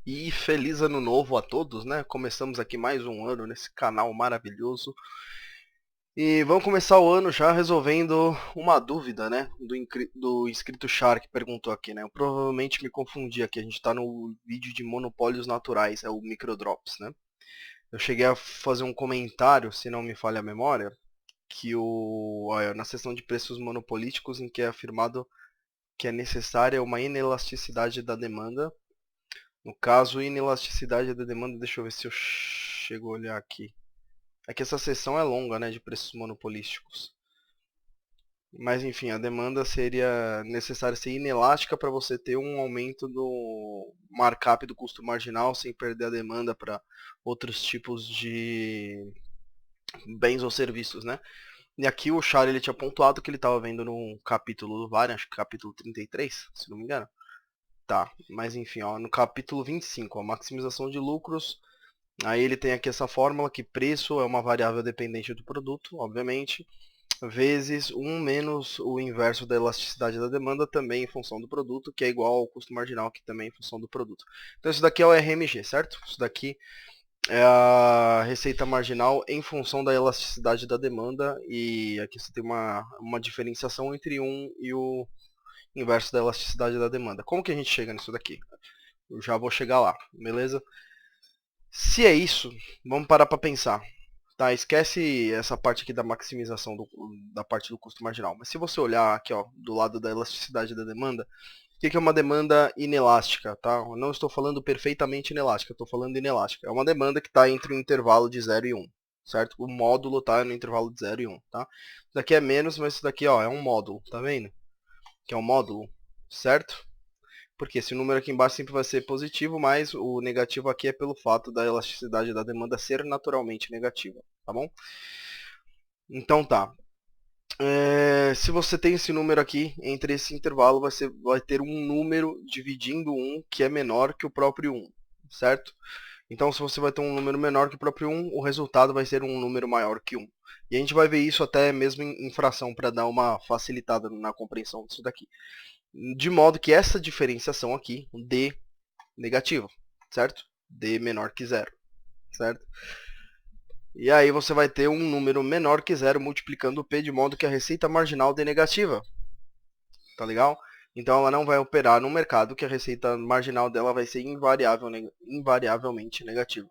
E feliz ano novo a todos, né? Começamos aqui mais um ano nesse canal maravilhoso. E vamos começar o ano já resolvendo uma dúvida, né? Do inscrito Char que perguntou aqui, né? Eu provavelmente me confundi aqui, a gente tá no vídeo de monopólios naturais, é o Microdrops, né? Eu cheguei a fazer um comentário, se não me falha a memória, que na seção de preços monopolísticos em que é afirmado que é necessária uma inelasticidade da demanda. No caso, inelasticidade da demanda, deixa eu ver se eu chego a olhar aqui. É que essa seção é longa, né, de preços monopolísticos. Mas enfim, a demanda seria necessária ser inelástica para você ter um aumento do markup do custo marginal sem perder a demanda para outros tipos de bens ou serviços, né? E aqui o Char ele tinha pontuado que ele estava vendo no capítulo do VAR, acho que capítulo 33, se não me engano. Tá, mas enfim, ó, no capítulo 25, ó, maximização de lucros. Aí ele tem aqui essa fórmula que preço é uma variável dependente do produto, obviamente, vezes 1 menos o inverso da elasticidade da demanda, também em função do produto, que é igual ao custo marginal, que também é em função do produto. Então isso daqui é o RMG, certo? Isso daqui é a receita marginal em função da elasticidade da demanda, e aqui você tem uma diferenciação entre um e o inverso da elasticidade da demanda. Como que a gente chega nisso daqui? Eu já vou chegar lá, beleza? Se é isso, vamos parar para pensar. Tá, esquece essa parte aqui da maximização da parte do custo marginal. Mas se você olhar aqui, ó, do lado da elasticidade da demanda, o que é uma demanda inelástica, tá? Eu não estou falando perfeitamente inelástica, eu estou falando inelástica. É uma demanda que está entre o intervalo de 0 e 1, certo? O módulo está no intervalo de 0 e 1, tá? Isso daqui é menos, mas isso daqui, ó, é um módulo, tá vendo? Que é um módulo, certo? Porque esse número aqui embaixo sempre vai ser positivo, mas o negativo aqui é pelo fato da elasticidade da demanda ser naturalmente negativa, tá bom? Então tá. Se você tem esse número aqui, entre esse intervalo você vai ter um número dividindo um que é menor que o próprio 1, certo? Então se você vai ter um número menor que o próprio 1, o resultado vai ser um número maior que 1. E a gente vai ver isso até mesmo em fração para dar uma facilitada na compreensão disso daqui. De modo que essa diferenciação aqui, D negativo, certo? D menor que zero, certo? E aí você vai ter um número menor que zero multiplicando o P de modo que a receita marginal dê negativa, tá legal? Então ela não vai operar no mercado que a receita marginal dela vai ser invariavelmente negativa,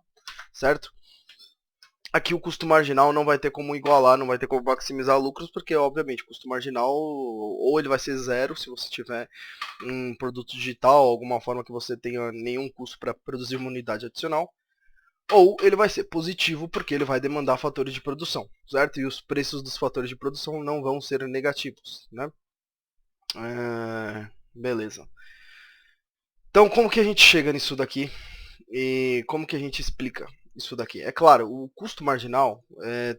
certo? Aqui o custo marginal não vai ter como igualar, não vai ter como maximizar lucros, porque obviamente o custo marginal ou ele vai ser zero se você tiver um produto digital, alguma forma que você tenha nenhum custo para produzir uma unidade adicional, ou ele vai ser positivo porque ele vai demandar fatores de produção, certo? E os preços dos fatores de produção não vão ser negativos, né? Beleza. Então, como que a gente chega nisso daqui e como que a gente explica isso daqui? É claro, o custo marginal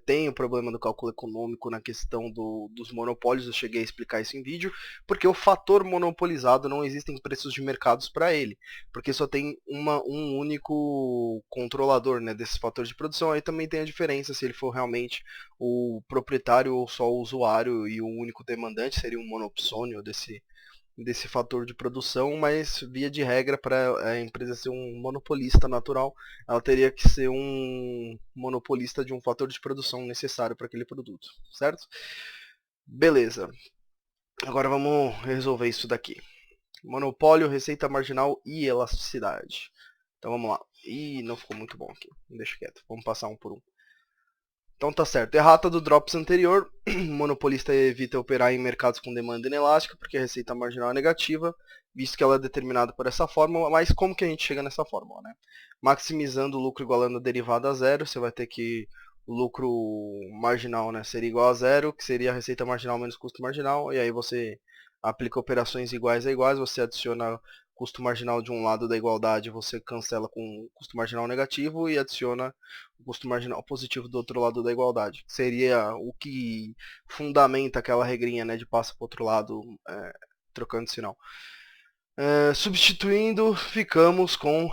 tem o problema do cálculo econômico na questão dos monopólios, eu cheguei a explicar isso em vídeo, porque o fator monopolizado não existem preços de mercados para ele, porque só tem um único controlador, né, desses fatores de produção. Aí também tem a diferença se ele for realmente o proprietário ou só o usuário, e o único demandante seria um monopsônio desse fator de produção, mas via de regra, para a empresa ser um monopolista natural, ela teria que ser um monopolista de um fator de produção necessário para aquele produto, certo? Beleza. Agora vamos resolver isso daqui. Monopólio, receita marginal e elasticidade. Então vamos lá. Ih, não ficou muito bom aqui. Deixa quieto. Vamos passar um por um. Então tá certo. Errata do drops anterior. O monopolista evita operar em mercados com demanda inelástica, porque a receita marginal é negativa, visto que ela é determinada por essa fórmula. Mas como que a gente chega nessa fórmula, né? Maximizando o lucro igualando a derivada a zero, você vai ter que o lucro marginal, né, seria igual a zero, que seria a receita marginal menos custo marginal, e aí você aplica operações iguais a iguais, você adiciona custo marginal de um lado da igualdade, você cancela com custo marginal negativo e adiciona o custo marginal positivo do outro lado da igualdade. Seria o que fundamenta aquela regrinha, né, de passa para o outro lado, trocando de sinal. Substituindo, ficamos com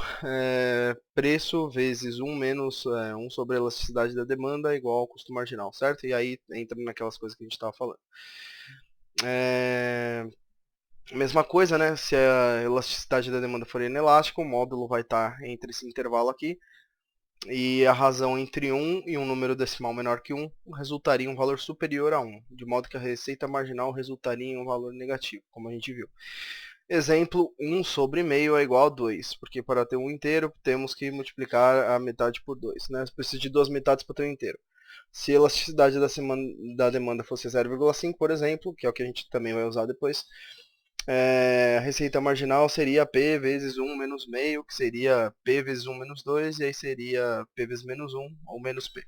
preço vezes 1 menos 1 sobre a elasticidade da demanda igual ao custo marginal, certo? E aí entra naquelas coisas que a gente estava falando. Mesma coisa, né? Se a elasticidade da demanda for inelástica, o módulo vai estar entre esse intervalo aqui. E a razão entre 1 e um número decimal menor que 1 resultaria em um valor superior a 1, de modo que a receita marginal resultaria em um valor negativo, como a gente viu. Exemplo, 1 sobre meio é igual a 2, porque para ter um inteiro temos que multiplicar a metade por 2. Né? Precisa de duas metades para ter um inteiro. Se a elasticidade da demanda fosse 0,5, por exemplo, que é o que a gente também vai usar depois, a receita marginal seria P vezes 1 menos meio, que seria P vezes 1 menos 2, e aí seria P vezes menos 1 ou menos P.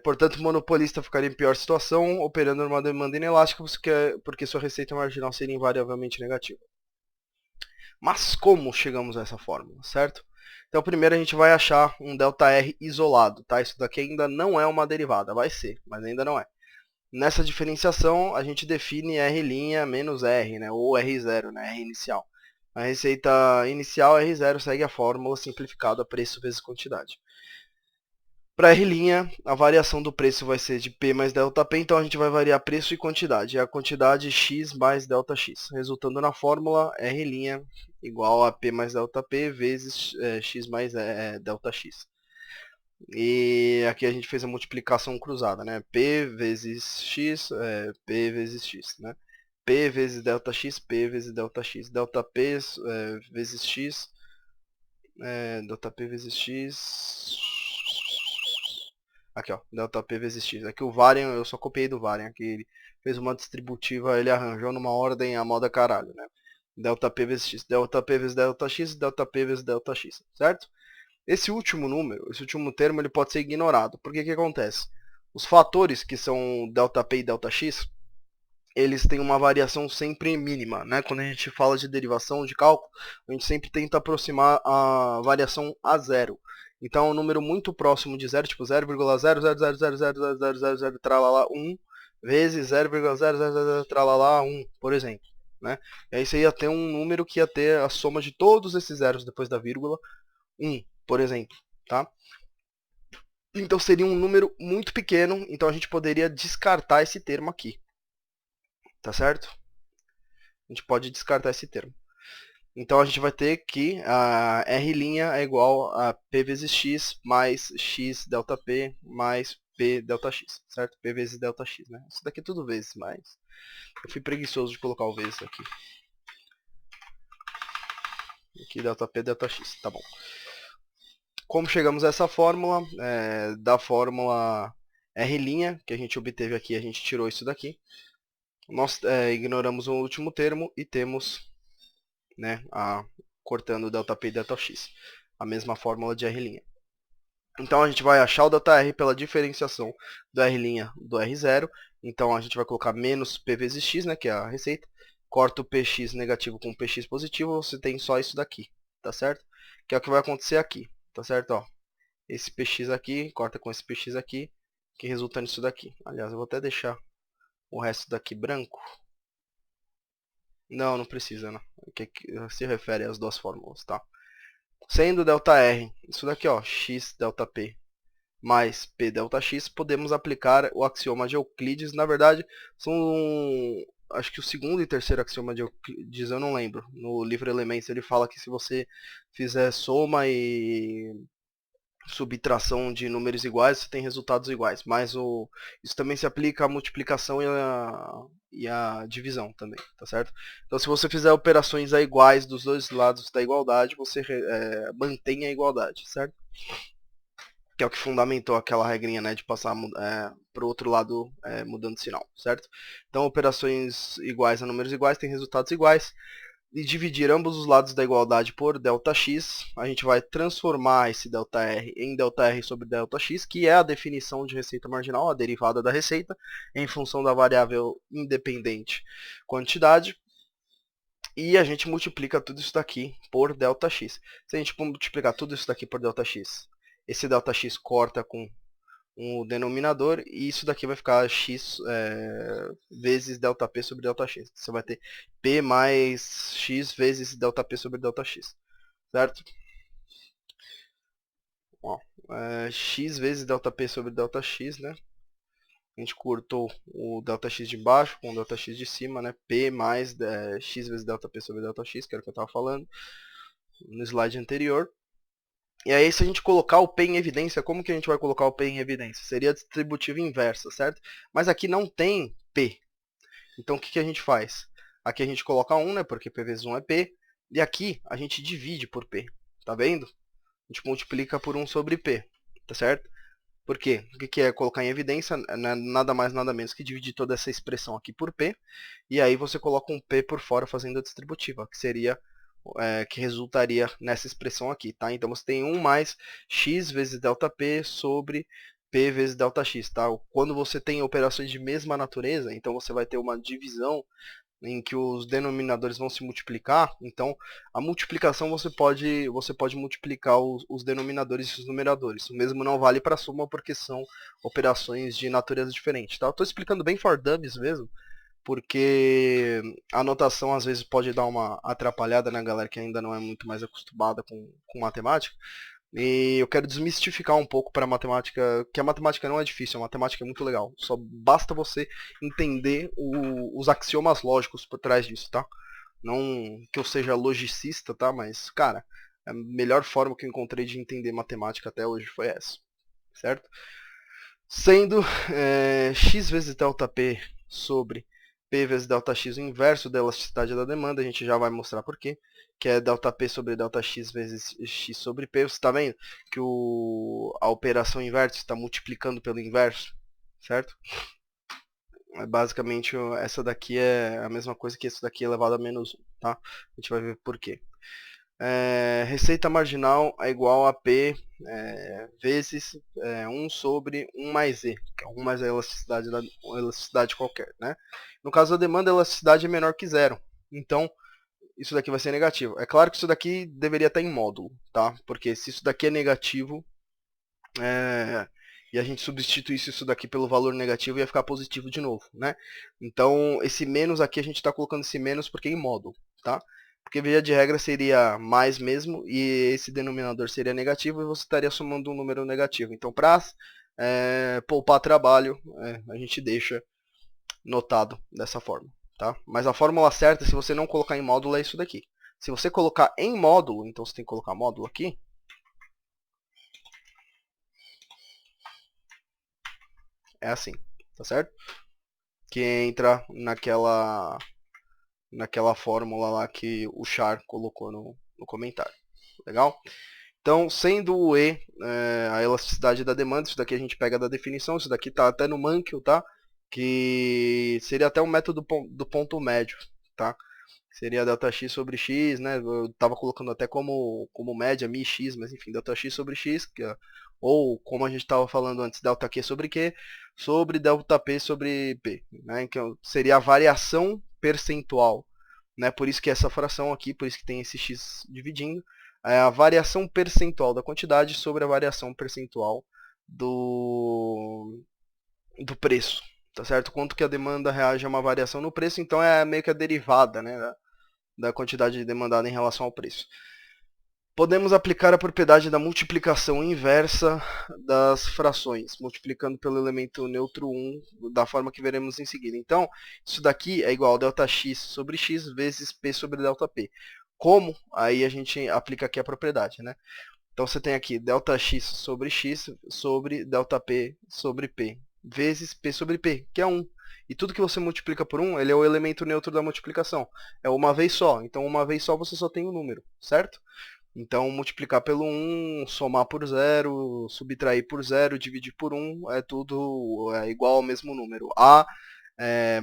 Portanto, o monopolista ficaria em pior situação, operando numa demanda inelástica, porque sua receita marginal seria invariavelmente negativa. Mas como chegamos a essa fórmula, certo? Então, primeiro a gente vai achar um ΔR isolado, tá? Isso daqui ainda não é uma derivada, vai ser, mas ainda não é. Nessa diferenciação, a gente define R' menos R, né? Ou R0, né? R inicial. A receita inicial R0 segue a fórmula simplificada preço vezes quantidade. Para R', a variação do preço vai ser de P mais ΔP, então a gente vai variar preço e quantidade. É a quantidade X mais ΔX, resultando na fórmula R' igual a P mais ΔP vezes X mais ΔX. E aqui a gente fez a multiplicação cruzada, né? P vezes X, P vezes X, né? P vezes ΔX, P vezes ΔX. ΔP vezes X, ΔP vezes X. Aqui, ó, ΔP vezes X. Aqui o Varian, eu só copiei do Varian, que ele fez uma distributiva, ele arranjou numa ordem a moda caralho, né? ΔP vezes X, ΔP vezes ΔX, ΔP vezes ΔX, certo? Esse último número, esse último termo, ele pode ser ignorado. Porque que acontece? Os fatores que são ΔP e ΔX, eles têm uma variação sempre mínima, né? Quando a gente fala de derivação de cálculo, a gente sempre tenta aproximar a variação a zero. Então, um número muito próximo de zero, tipo 0,000000000 tralala 1 vezes 0,000 tralala 1, por exemplo, né? E aí você ia ter um número que ia ter a soma de todos esses zeros depois da vírgula, 1, por exemplo, tá? Então seria um número muito pequeno, então a gente poderia descartar esse termo aqui, tá certo? A gente pode descartar esse termo. Então a gente vai ter que a R' é igual a P vezes X mais X delta P mais P delta X, certo? P vezes delta X, né? Isso daqui é tudo vezes, mas eu fui preguiçoso de colocar o vezes aqui. Aqui delta P delta X, tá bom. Como chegamos a essa fórmula? Da fórmula R', que a gente obteve aqui, a gente tirou isso daqui. Nós ignoramos o último termo e temos, né, cortando ΔP e ΔX, a mesma fórmula de R'. Então a gente vai achar o ΔR pela diferenciação do R' do R0. Então a gente vai colocar menos P vezes X, né, que é a receita. Corta o PX negativo com o PX positivo, você tem só isso daqui, tá certo? Que é o que vai acontecer aqui, tá certo? Ó, esse PX aqui, corta com esse PX aqui, que resulta nisso daqui. Aliás, eu vou até deixar o resto daqui branco. Não, não precisa, não. Que se refere às duas fórmulas, tá? Sendo ΔR, isso daqui, ó, x ΔP mais P ΔX, podemos aplicar o axioma de Euclides. Na verdade, são, acho que o segundo e terceiro axioma de Euclides, eu não lembro. No livro Elementos ele fala que se você fizer soma e subtração de números iguais, você tem resultados iguais. Mas isso também se aplica à multiplicação e à divisão também, tá certo? Então, se você fizer operações iguais dos dois lados da igualdade, você mantém a igualdade, certo? Que é o que fundamentou aquela regrinha, né, de passar para o outro lado mudando de sinal, certo? Então, operações iguais a números iguais têm resultados iguais. E dividir ambos os lados da igualdade por ΔX, a gente vai transformar esse ΔR em ΔR sobre ΔX, que é a definição de receita marginal, a derivada da receita, em função da variável independente quantidade. E a gente multiplica tudo isso daqui por ΔX. Se a gente multiplicar tudo isso daqui por ΔX, esse ΔX corta com o denominador, e isso daqui vai ficar x vezes ΔP sobre ΔX. Você vai ter P mais x vezes ΔP sobre ΔX, certo? Ó, x vezes ΔP sobre ΔX, né? A gente cortou o ΔX de baixo com o ΔX de cima, né? P mais x vezes ΔP sobre ΔX, que era o que eu estava falando no slide anterior. E aí, se a gente colocar o P em evidência, como que a gente vai colocar o P em evidência? Seria a distributiva inversa, certo? Mas aqui não tem P. Então, o que a gente faz? Aqui a gente coloca 1, né? Porque P vezes 1 é P. E aqui a gente divide por P. Tá vendo? A gente multiplica por 1 sobre P. Tá certo? Por quê? O que é colocar em evidência? Nada mais, nada menos que dividir toda essa expressão aqui por P. E aí você coloca um P por fora fazendo a distributiva, que seria que resultaria nessa expressão aqui, tá? Então você tem 1 mais x vezes ΔP sobre P vezes ΔX, tá? Quando você tem operações de mesma natureza, então você vai ter uma divisão em que os denominadores vão se multiplicar. Então, a multiplicação você pode multiplicar os denominadores e os numeradores. O mesmo não vale para a soma porque são operações de natureza diferente, tá? Eu estou explicando bem for dummies mesmo, porque a anotação às vezes pode dar uma atrapalhada na galera que ainda não é muito mais acostumada com matemática. E eu quero desmistificar um pouco para a matemática, que a matemática não é difícil, a matemática é muito legal. Só basta você entender os axiomas lógicos por trás disso, tá? Não que eu seja logicista, tá? Mas, cara, a melhor forma que eu encontrei de entender matemática até hoje foi essa, certo? Sendo x vezes ΔP sobre P vezes ΔX o inverso da elasticidade da demanda, a gente já vai mostrar por quê, que é ΔP sobre ΔX vezes x sobre P. Você está vendo que a operação inversa está multiplicando pelo inverso, certo? Basicamente, essa daqui é a mesma coisa que isso daqui elevado a menos 1, tá? A gente vai ver por quê. Receita marginal é igual a P vezes 1 sobre 1 mais E, que é 1 mais a elasticidade, uma elasticidade qualquer, né? No caso da demanda, a elasticidade é menor que zero. Então, isso daqui vai ser negativo. É claro que isso daqui deveria estar em módulo, tá? Porque se isso daqui é negativo, e a gente substituísse isso daqui pelo valor negativo, ia ficar positivo de novo, né? Então, esse menos aqui, a gente está colocando esse menos porque é em módulo, tá? Porque via de regra seria mais mesmo, e esse denominador seria negativo, e você estaria somando um número negativo. Então, para poupar trabalho, a gente deixa notado dessa forma, tá? Mas a fórmula certa, se você não colocar em módulo, é isso daqui. Se você colocar em módulo, então você tem que colocar módulo aqui, é assim, tá certo? Que entra naquela fórmula lá que o Char colocou no comentário. Legal? Então, sendo o E a elasticidade da demanda, isso daqui a gente pega da definição, isso daqui está até no Mankell, tá? Que seria até um método do ponto médio, tá? Seria ΔX sobre X, né? Eu estava colocando até como média, μx, mas enfim, ΔX sobre X, ou como a gente estava falando antes, ΔQ sobre Q, sobre ΔP sobre P, né? Que seria a variação percentual, né? Por isso que essa fração aqui, por isso que tem esse X dividindo, é a variação percentual da quantidade sobre a variação percentual do preço, tá certo? Quanto que a demanda reage a uma variação no preço, então é meio que a derivada, né, da quantidade demandada em relação ao preço. Podemos aplicar a propriedade da multiplicação inversa das frações, multiplicando pelo elemento neutro 1, da forma que veremos em seguida. Então, isso daqui é igual a ΔX sobre x vezes P sobre ΔP. Como? Aí a gente aplica aqui a propriedade, né? Então você tem aqui ΔX sobre x sobre ΔP sobre P, vezes P sobre P, que é 1. E tudo que você multiplica por 1, ele é o elemento neutro da multiplicação. É uma vez só. Então, uma vez só você só tem o número, certo? Então, multiplicar pelo 1, somar por 0, subtrair por 0, dividir por 1, é tudo igual ao mesmo número. A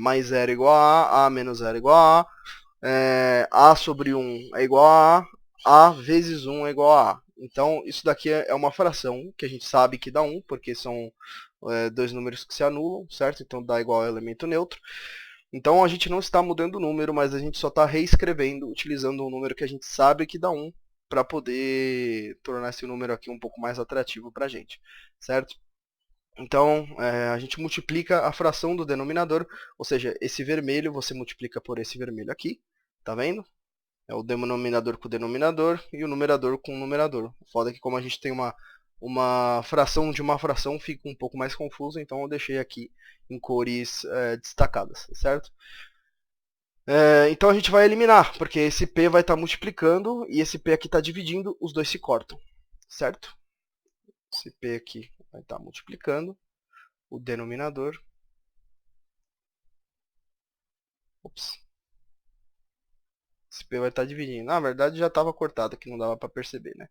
mais 0 é igual a menos 0 é igual a A sobre 1 é igual a vezes 1 é igual a. Então, isso daqui é uma fração que a gente sabe que dá 1, porque são dois números que se anulam, certo? Então, dá igual ao elemento neutro. Então, a gente não está mudando o número, mas a gente só está reescrevendo, utilizando um número que a gente sabe que dá 1, para poder tornar esse número aqui um pouco mais atrativo para a gente, certo? Então, a gente multiplica a fração do denominador, ou seja, esse vermelho você multiplica por esse vermelho aqui, tá vendo? É o denominador com o denominador e o numerador com o numerador. O foda é que como a gente tem uma uma fração de uma fração fica um pouco mais confuso, então eu deixei aqui em cores destacadas, certo? Então a gente vai eliminar, porque esse P vai estar multiplicando e esse P aqui está dividindo, os dois se cortam, certo? Esse P aqui vai estar multiplicando o denominador. Ops. Esse P vai estar dividindo. Na verdade já estava cortado aqui, não dava para perceber, né?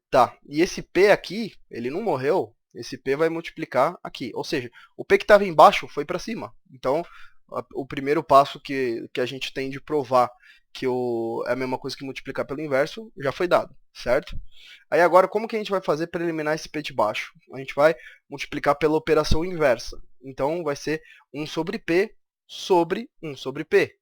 Tá, e esse P aqui, ele não morreu, esse P vai multiplicar aqui. Ou seja, o P que estava embaixo foi para cima. Então, o primeiro passo que a gente tem de provar que é a mesma coisa que multiplicar pelo inverso, já foi dado, certo? Aí agora, como que a gente vai fazer para eliminar esse P de baixo? A gente vai multiplicar pela operação inversa. Então, vai ser 1 sobre P sobre 1 sobre P.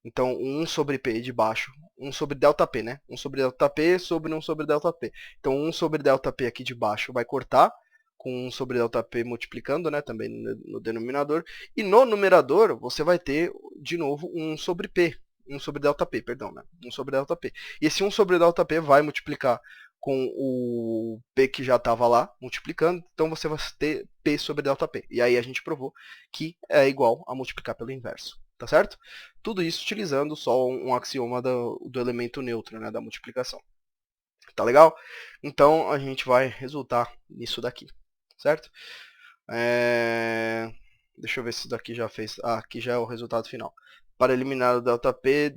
Então, 1 sobre P de baixo, 1 sobre ΔP, né? 1 sobre ΔP sobre 1 sobre ΔP. Então, 1 sobre ΔP aqui de baixo vai cortar com 1 sobre ΔP multiplicando, né? Também no denominador. E no numerador, você vai ter, de novo, 1 sobre P. 1 sobre ΔP, perdão, né? 1 sobre ΔP. E esse 1 sobre ΔP vai multiplicar com o P que já estava lá, multiplicando. Então, você vai ter P sobre ΔP. E aí a gente provou que é igual a multiplicar pelo inverso. Tá certo? Tudo isso utilizando só um axioma do elemento neutro, né, da multiplicação. Tá legal? Então a gente vai resultar nisso daqui, certo? Deixa eu ver se isso daqui já fez. Ah, aqui já é o resultado final. Para eliminar o ΔP.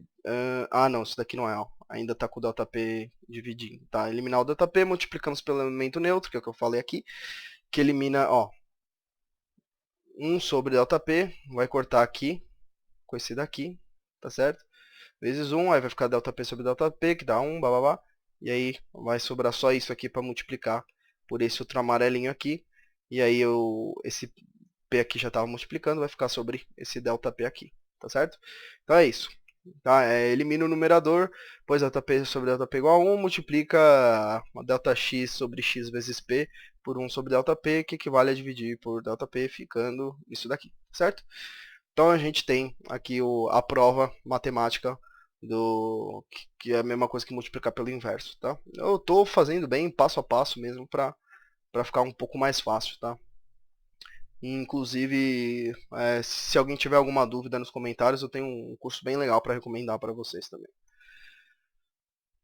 Não, isso daqui não é. Ó. Ainda está com o ΔP dividindo. Tá? Eliminar o ΔP, multiplicamos pelo elemento neutro, que é o que eu falei aqui, que elimina, ó, 1 sobre ΔP, vai cortar aqui com esse daqui, tá certo? Vezes 1, aí vai ficar ΔP sobre ΔP, que dá 1, blá. E aí vai sobrar só isso aqui para multiplicar por esse outro amarelinho aqui. E aí esse P aqui já estava multiplicando, vai ficar sobre esse ΔP aqui, tá certo? Então é isso. Tá? Elimina o numerador, pois ΔP sobre ΔP igual a 1, multiplica ΔX sobre x vezes P por 1 sobre ΔP, que equivale a dividir por ΔP, ficando isso daqui, certo? Então a gente tem aqui a prova matemática que é a mesma coisa que multiplicar pelo inverso, tá? Eu estou fazendo bem passo a passo mesmo para ficar um pouco mais fácil, tá? Inclusive, se alguém tiver alguma dúvida nos comentários, eu tenho um curso bem legal para recomendar para vocês também.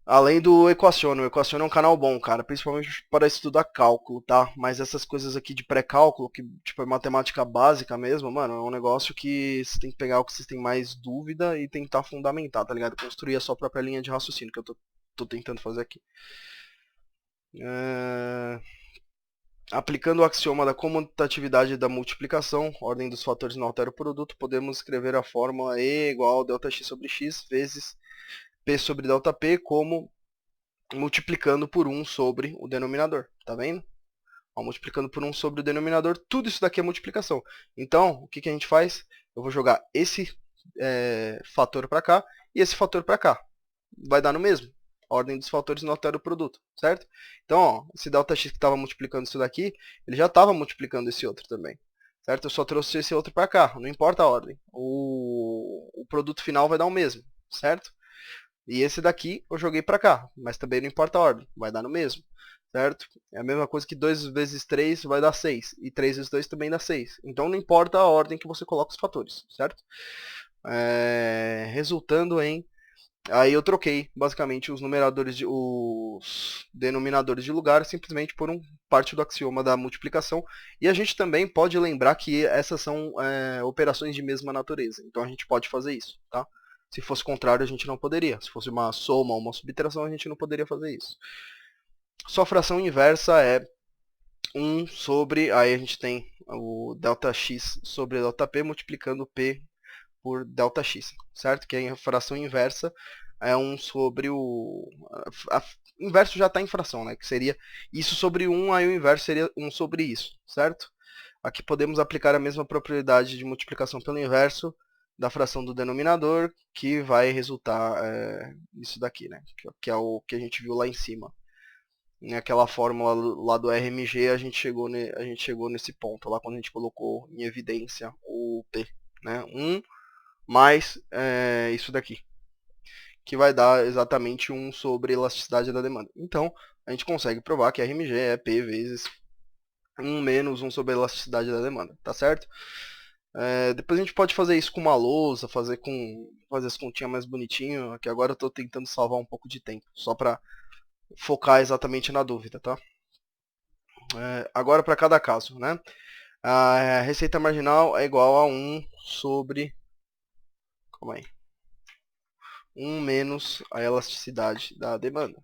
Além do Equacione. O Equacione é um canal bom, cara, principalmente para estudar cálculo, tá? Mas essas coisas aqui de pré-cálculo, que tipo é matemática básica mesmo, mano, é um negócio que você tem que pegar o que vocês têm mais dúvida e tentar fundamentar, tá ligado? Construir a sua própria linha de raciocínio, que eu tô tentando fazer aqui. Aplicando o axioma da comutatividade da multiplicação, ordem dos fatores não altera o produto, podemos escrever a fórmula E igual a ΔX sobre X vezes P sobre ΔP como multiplicando por 1 sobre o denominador, tá vendo? Ó, multiplicando por 1 sobre o denominador, tudo isso daqui é multiplicação. Então, o que a gente faz? Eu vou jogar esse fator para cá e esse fator para cá. Vai dar no mesmo. A ordem dos fatores não altera o produto, certo? Então, ó, esse ΔX que estava multiplicando isso daqui, ele já estava multiplicando esse outro também. Certo? Eu só trouxe esse outro para cá, não importa a ordem. O produto final vai dar o mesmo, certo? E esse daqui eu joguei para cá, mas também não importa a ordem, vai dar no mesmo, certo? É a mesma coisa que 2 vezes 3 vai dar 6, e 3 vezes 2 também dá 6. Então não importa a ordem que você coloca os fatores, certo? Resultando em... Aí eu troquei, basicamente, os denominadores de lugar simplesmente por parte do axioma da multiplicação. E a gente também pode lembrar que essas são operações de mesma natureza. Então a gente pode fazer isso, tá? Se fosse o contrário, a gente não poderia. Se fosse uma soma ou uma subtração, a gente não poderia fazer isso. Sua fração inversa é 1 sobre... Aí a gente tem o ΔX sobre ΔP multiplicando P por ΔX, certo? Que a fração inversa é 1 sobre o... Inverso já está em fração, né? Que seria isso sobre 1, aí o inverso seria 1 sobre isso, certo? Aqui podemos aplicar a mesma propriedade de multiplicação pelo inverso da fração do denominador, que vai resultar nisso daqui, né? Que é o que a gente viu lá em cima. Naquela fórmula lá do RMG, a gente chegou nesse ponto, lá quando a gente colocou em evidência o P. Né? 1 mais isso daqui, que vai dar exatamente 1 sobre elasticidade da demanda. Então, a gente consegue provar que RMG é P vezes 1 menos 1 sobre a elasticidade da demanda, tá certo? Depois a gente pode fazer isso com uma lousa, fazer as continhas mais bonitinho, que agora eu estou tentando salvar um pouco de tempo, só para focar exatamente na dúvida, tá? Agora para cada caso, né? A receita marginal é igual a 1 sobre... Calma aí. 1 menos a elasticidade da demanda.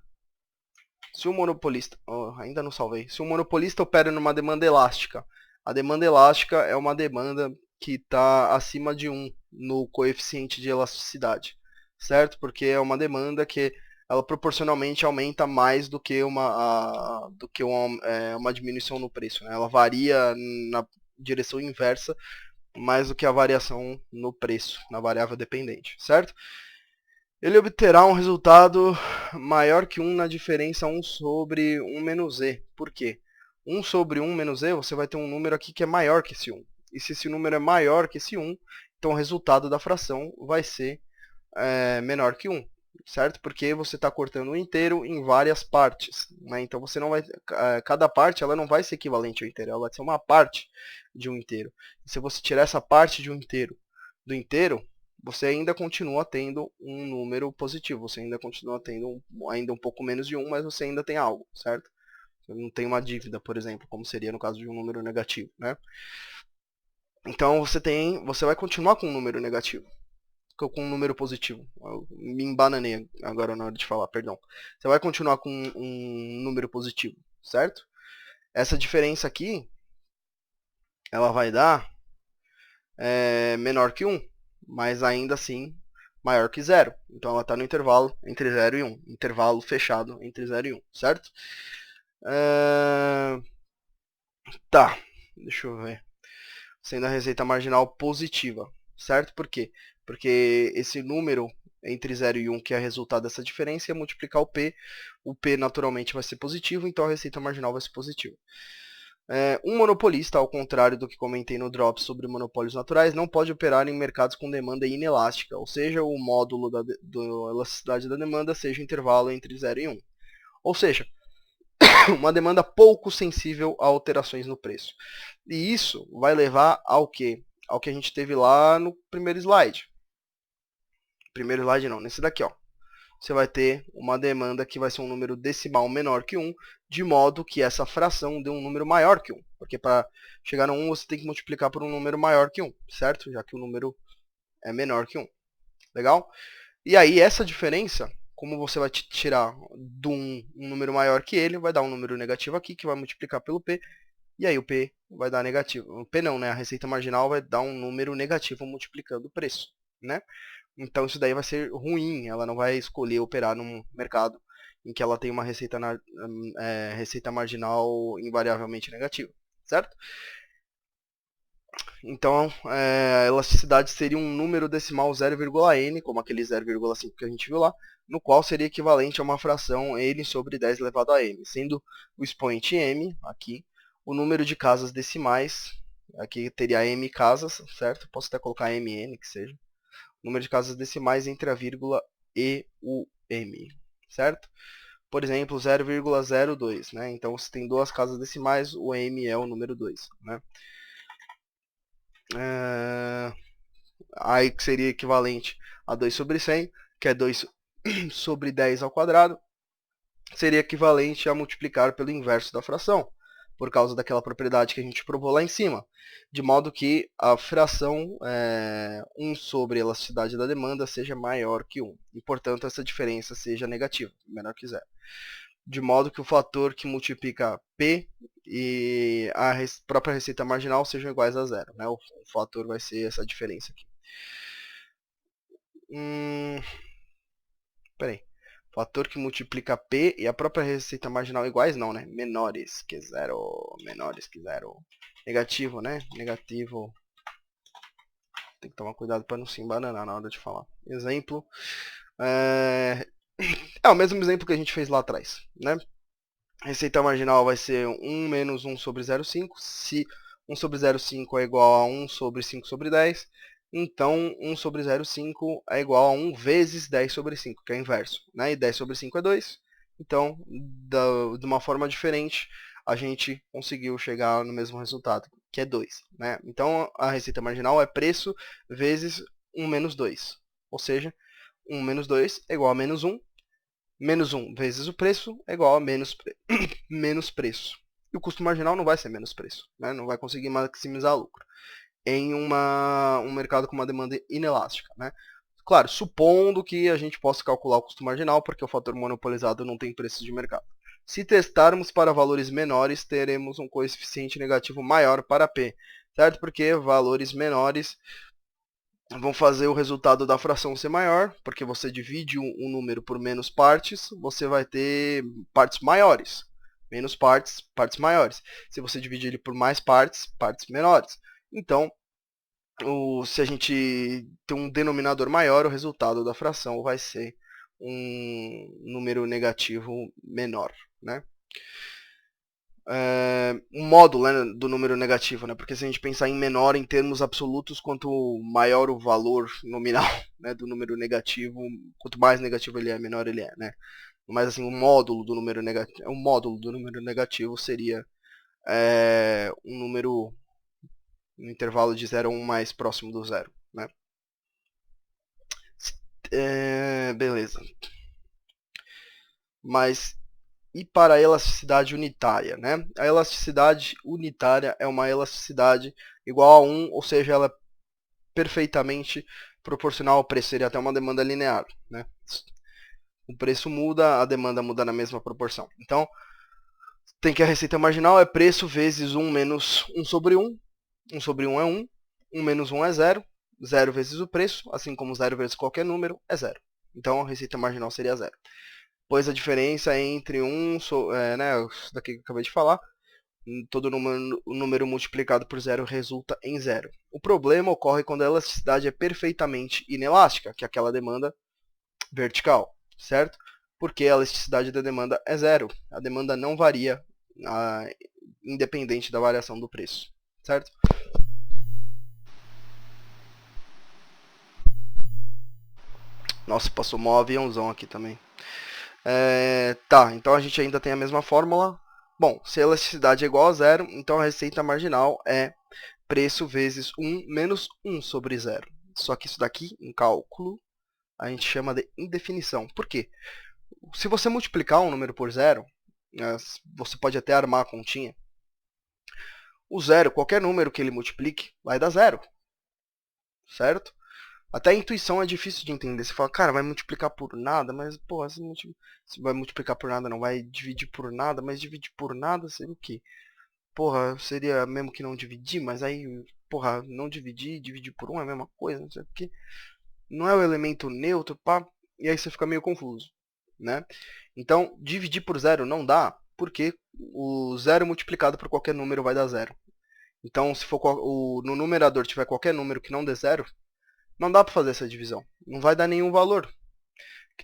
Se o monopolista... ainda não salvei. Se o monopolista opera numa demanda elástica, a demanda elástica é uma demanda que está acima de 1 no coeficiente de elasticidade, certo? Porque é uma demanda que ela proporcionalmente aumenta mais do que uma diminuição no preço, né? Ela varia na direção inversa mais do que a variação no preço, na variável dependente, certo? Ele obterá um resultado maior que 1 na diferença 1 sobre 1 menos e. Por quê? 1 sobre 1 menos e, você vai ter um número aqui que é maior que esse 1. E se esse número é maior que esse 1, então o resultado da fração vai ser menor que 1, certo? Porque você está cortando o inteiro em várias partes, né? Então você não vai, cada parte ela não vai ser equivalente ao inteiro, ela vai ser uma parte de um inteiro. E se você tirar essa parte de um inteiro do inteiro, você ainda continua tendo um número positivo, você ainda continua tendo ainda um pouco menos de 1, mas você ainda tem algo, certo? Você não tem uma dívida, por exemplo, como seria no caso de um número negativo, né? Então você vai continuar com um número negativo, com um número positivo. Eu me embananei agora na hora de falar, perdão. Você vai continuar com um número positivo, certo? Essa diferença aqui, ela vai dar menor que 1, mas ainda assim maior que 0. Então ela está no intervalo entre 0 e 1. Intervalo fechado entre 0 e 1, certo? Tá, deixa eu ver. Sendo a receita marginal positiva, certo? Por quê? Porque esse número entre 0 e 1, que é resultado dessa diferença, é multiplicar o P naturalmente vai ser positivo, então a receita marginal vai ser positiva. Um monopolista, ao contrário do que comentei no drop sobre monopólios naturais, não pode operar em mercados com demanda inelástica, ou seja, o módulo da elasticidade da demanda seja o intervalo entre 0 e 1. Ou seja, uma demanda pouco sensível a alterações no preço. E isso vai levar ao quê? Ao que a gente teve lá no primeiro slide. Primeiro slide não, nesse daqui, ó. Você vai ter uma demanda que vai ser um número decimal menor que 1, de modo que essa fração dê um número maior que 1. Porque para chegar no 1, você tem que multiplicar por um número maior que 1, certo? Já que o número é menor que 1. Legal? E aí, essa diferença, como você vai tirar de um número maior que ele, vai dar um número negativo aqui, que vai multiplicar pelo P, e aí o P vai dar negativo. O P não, né? A receita marginal vai dar um número negativo multiplicando o preço, né? Então isso daí vai ser ruim, ela não vai escolher operar num mercado em que ela tem uma receita marginal invariavelmente negativa, certo? Então a elasticidade seria um número decimal 0,n, como aquele 0,5 que a gente viu lá, no qual seria equivalente a uma fração n sobre 10 elevado a m, sendo o expoente m, aqui, o número de casas decimais, aqui teria m casas, certo? Posso até colocar mn, que seja. Número de casas decimais entre a vírgula e o m, certo? Por exemplo, 0,02, né? Então, se tem duas casas decimais, o m é o número 2, né? Aí que seria equivalente a 2 sobre 100, que é 2 sobre 10 ao quadrado, seria equivalente a multiplicar pelo inverso da fração, por causa daquela propriedade que a gente provou lá em cima, de modo que a fração 1 sobre a elasticidade da demanda seja maior que 1, e portanto essa diferença seja negativa, menor que 0. De modo que o fator que multiplica P e a própria receita marginal sejam iguais a 0. Né? O fator vai ser essa diferença aqui. Peraí. Fator que multiplica P e a própria receita marginal iguais não, né? Menores que 0. Menores que 0. Negativo, né? Negativo. Tem que tomar cuidado para não se embananar na hora de falar. Exemplo. É o mesmo exemplo que a gente fez lá atrás, né? Receita marginal vai ser 1 menos 1 sobre 0,5. Se 1 sobre 0,5 é igual a 1 sobre 5 sobre 10, então 1 sobre 0,5 é igual a 1 vezes 10 sobre 5, que é inverso. Né? E 10 sobre 5 é 2, Então, de uma forma diferente, a gente conseguiu chegar no mesmo resultado, que é 2. Né? Então, a receita marginal é preço vezes 1 menos 2. Ou seja, 1 menos 2 é igual a menos 1. Menos 1 vezes o preço é igual a menos preço. E o custo marginal não vai ser menos preço. Né? Não vai conseguir maximizar lucro em um mercado com uma demanda inelástica. Né? Claro, supondo que a gente possa calcular o custo marginal, porque o fator monopolizado não tem preço de mercado. Se testarmos para valores menores, teremos um coeficiente negativo maior para P, certo? Porque valores menores vão fazer o resultado da fração ser maior, porque você divide um número por menos partes, você vai ter partes maiores. Menos partes, partes maiores. Se você dividir ele por mais partes, partes menores. Então, se a gente tem um denominador maior, o resultado da fração vai ser um número negativo menor, né? Um módulo, né, do número negativo, né? Porque se a gente pensar em menor em termos absolutos, quanto maior o valor nominal, né, do número negativo, quanto mais negativo ele é, menor ele é, né? Mas assim, o módulo do número negativo seria um número no intervalo de 0 a 1 mais próximo do zero, né? Beleza. Mas e para a elasticidade unitária, né? A elasticidade unitária é uma elasticidade igual a 1, ou seja, ela é perfeitamente proporcional ao preço, seria até uma demanda linear, né? O preço muda, a demanda muda na mesma proporção. Então, tem que a receita marginal é preço vezes 1 menos 1 sobre 1. 1 sobre 1 é 1, 1 menos 1 é 0, 0 vezes o preço, assim como 0 vezes qualquer número é 0. Então, a receita marginal seria 0. Pois a diferença entre né, daqui que eu acabei de falar, todo número multiplicado por zero resulta em zero. O problema ocorre quando a elasticidade é perfeitamente inelástica, que é aquela demanda vertical, certo? Porque a elasticidade da demanda é zero. A demanda não varia, independente da variação do preço, certo? Nossa, passou mó aviãozão aqui também. Tá, então a gente ainda tem a mesma fórmula. Bom, se a elasticidade é igual a zero, então a receita marginal é preço vezes 1 menos 1 sobre zero. Só que isso daqui, em cálculo, a gente chama de indefinição. Por quê? Se você multiplicar um número por zero, você pode até armar a continha. O zero, qualquer número que ele multiplique, vai dar zero. Certo? Até a intuição é difícil de entender. Você fala, cara, vai multiplicar por nada, mas, porra, se vai multiplicar por nada, não vai dividir por nada, mas dividir por nada seria o quê? Porra, seria mesmo que não dividir, mas aí, porra, não dividir, dividir por um é a mesma coisa, não sei o quê. Não é o elemento neutro, pá, e aí você fica meio confuso, né? Então, dividir por zero não dá, porque o zero multiplicado por qualquer número vai dar zero. Então, se for no numerador tiver qualquer número que não dê zero, não dá para fazer essa divisão. Não vai dar nenhum valor.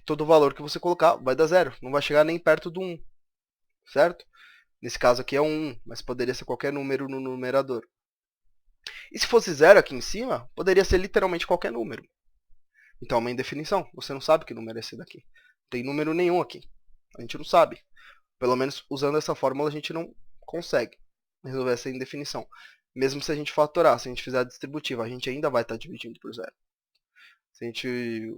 Todo valor que você colocar vai dar zero. Não vai chegar nem perto do 1. Certo? Nesse caso aqui é um 1, mas poderia ser qualquer número no numerador. E se fosse zero aqui em cima, poderia ser literalmente qualquer número. Então é uma indefinição. Você não sabe que número é esse daqui. Não tem número nenhum aqui. A gente não sabe. Pelo menos usando essa fórmula a gente não consegue resolver essa indefinição. Mesmo se a gente fatorar, se a gente fizer a distributiva, a gente ainda vai estar dividindo por zero. Se a gente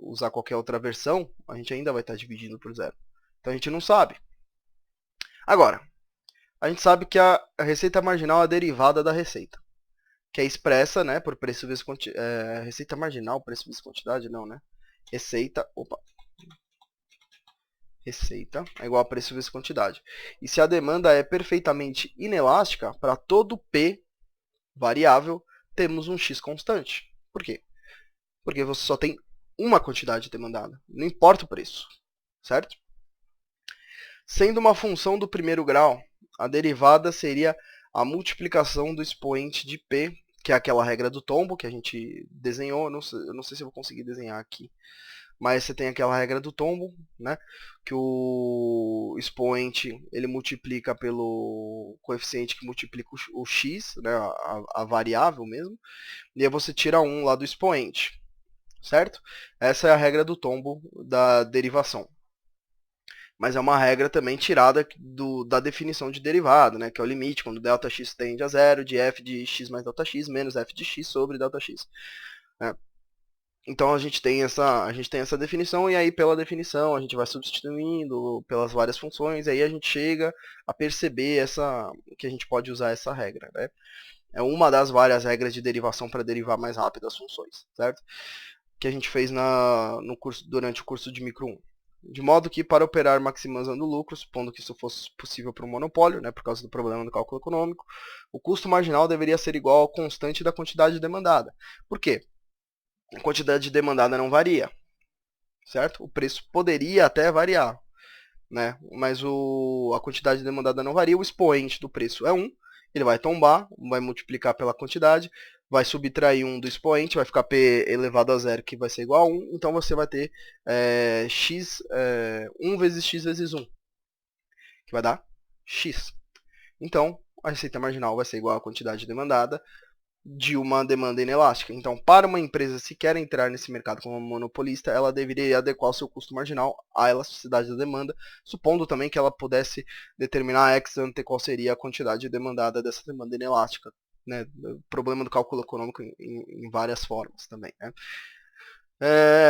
usar qualquer outra versão, a gente ainda vai estar dividindo por zero. Então a gente não sabe. Agora, a gente sabe que a receita marginal é a derivada da receita, que é expressa, né, por preço vezes quantidade. Receita marginal, preço vezes quantidade, não, né? Receita é igual a preço vezes quantidade. E se a demanda é perfeitamente inelástica, para todo P variável, temos um X constante. Por quê? Porque você só tem uma quantidade demandada, não importa o preço, certo? Sendo uma função do primeiro grau, a derivada seria a multiplicação do expoente de P, que é aquela regra do tombo que a gente desenhou. Eu não sei se eu vou conseguir desenhar aqui, mas você tem aquela regra do tombo, né? Que o expoente ele multiplica pelo coeficiente que multiplica o x, né? A variável mesmo, e aí você tira 1 lá do expoente, certo? Essa é a regra do tombo da derivação. mas é uma regra também tirada da definição de derivada, né, que é o limite, quando ΔX tende a zero, de f de x mais ΔX menos f de x sobre ΔX. Né? Então a gente tem essa definição, e aí pela definição a gente vai substituindo pelas várias funções, e aí a gente chega a perceber que a gente pode usar essa regra. Né? É uma das várias regras de derivação para derivar mais rápido as funções, certo? Que a gente fez no curso, durante o curso de micro 1. De modo que, para operar maximizando o lucro, supondo que isso fosse possível para um monopólio, né, por causa do problema do cálculo econômico, o custo marginal deveria ser igual ao constante da quantidade demandada. Por quê? A quantidade demandada não varia, certo? O preço poderia até variar, né? Mas a quantidade demandada não varia, o expoente do preço é 1, ele vai tombar, vai multiplicar pela quantidade, vai subtrair 1 do expoente, vai ficar P elevado a zero, que vai ser igual a 1, então você vai ter 1 vezes x vezes 1, que vai dar x. Então, a receita marginal vai ser igual à quantidade demandada de uma demanda inelástica. Então, para uma empresa se quer entrar nesse mercado como monopolista, ela deveria adequar o seu custo marginal à elasticidade da demanda, supondo também que ela pudesse determinar ex ante qual seria a quantidade demandada dessa demanda inelástica. Né? O problema do cálculo econômico em várias formas também. Né?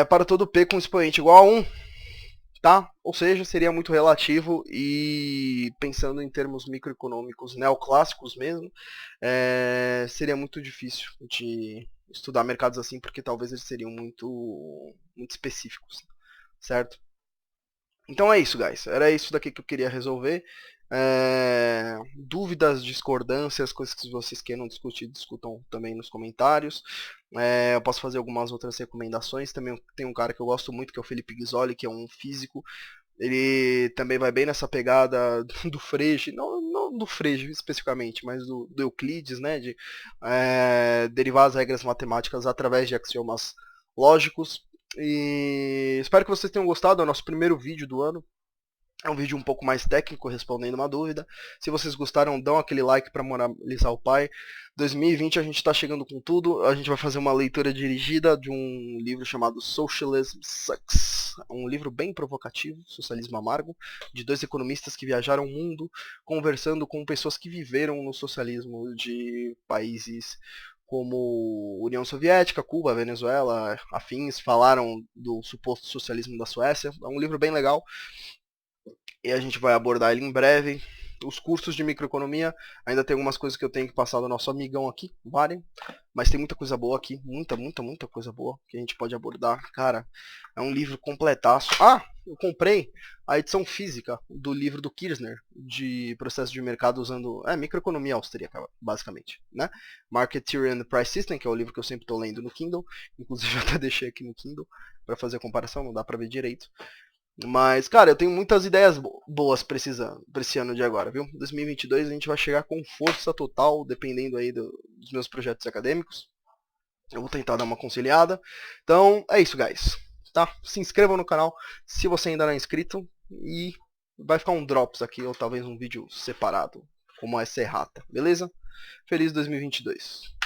Para todo P com expoente igual a 1, tá? Ou seja, seria muito relativo e pensando em termos microeconômicos neoclássicos mesmo, seria muito difícil de estudar mercados assim, porque talvez eles seriam muito específicos, certo? Então é isso, guys. Era isso daqui que eu queria resolver. Dúvidas, discordâncias, coisas que vocês queiram discutir, discutam também nos comentários. Eu posso fazer algumas outras recomendações. Também tem um cara que eu gosto muito, que é o Felipe Ghisoli, que é um físico. Ele também vai bem nessa pegada do Frege, não do Frege especificamente, mas do Euclides, né? De derivar as regras matemáticas através de axiomas lógicos. E espero que vocês tenham gostado. É o nosso primeiro vídeo do ano. É um vídeo um pouco mais técnico, respondendo uma dúvida. Se vocês gostaram, dão aquele like para moralizar o pai. 2020 a gente está chegando com tudo. A gente vai fazer uma leitura dirigida de um livro chamado Socialism Sucks. Um livro bem provocativo, Socialismo Amargo, de dois economistas que viajaram o mundo conversando com pessoas que viveram no socialismo de países como União Soviética, Cuba, Venezuela, afins, falaram do suposto socialismo da Suécia. É um livro bem legal e a gente vai abordar ele em breve. Os cursos de microeconomia, ainda tem algumas coisas que eu tenho que passar do nosso amigão aqui, Varen, mas tem muita coisa boa aqui, muita coisa boa que a gente pode abordar. Cara, é um livro completaço. Ah, eu comprei a edição física do livro do Kirchner, de processo de mercado usando microeconomia austríaca, basicamente, né? Market Theory and Price System, que é o livro que eu sempre estou lendo no Kindle, inclusive eu até deixei aqui no Kindle para fazer a comparação, não dá para ver direito. Mas, cara, eu tenho muitas ideias boas pra esse ano de agora, viu? 2022 a gente vai chegar com força total, dependendo aí dos meus projetos acadêmicos. Eu vou tentar dar uma conciliada. Então, é isso, guys. Tá? Se inscrevam no canal se você ainda não é inscrito. E vai ficar um drops aqui, ou talvez um vídeo separado, como essa errata, beleza? Feliz 2022.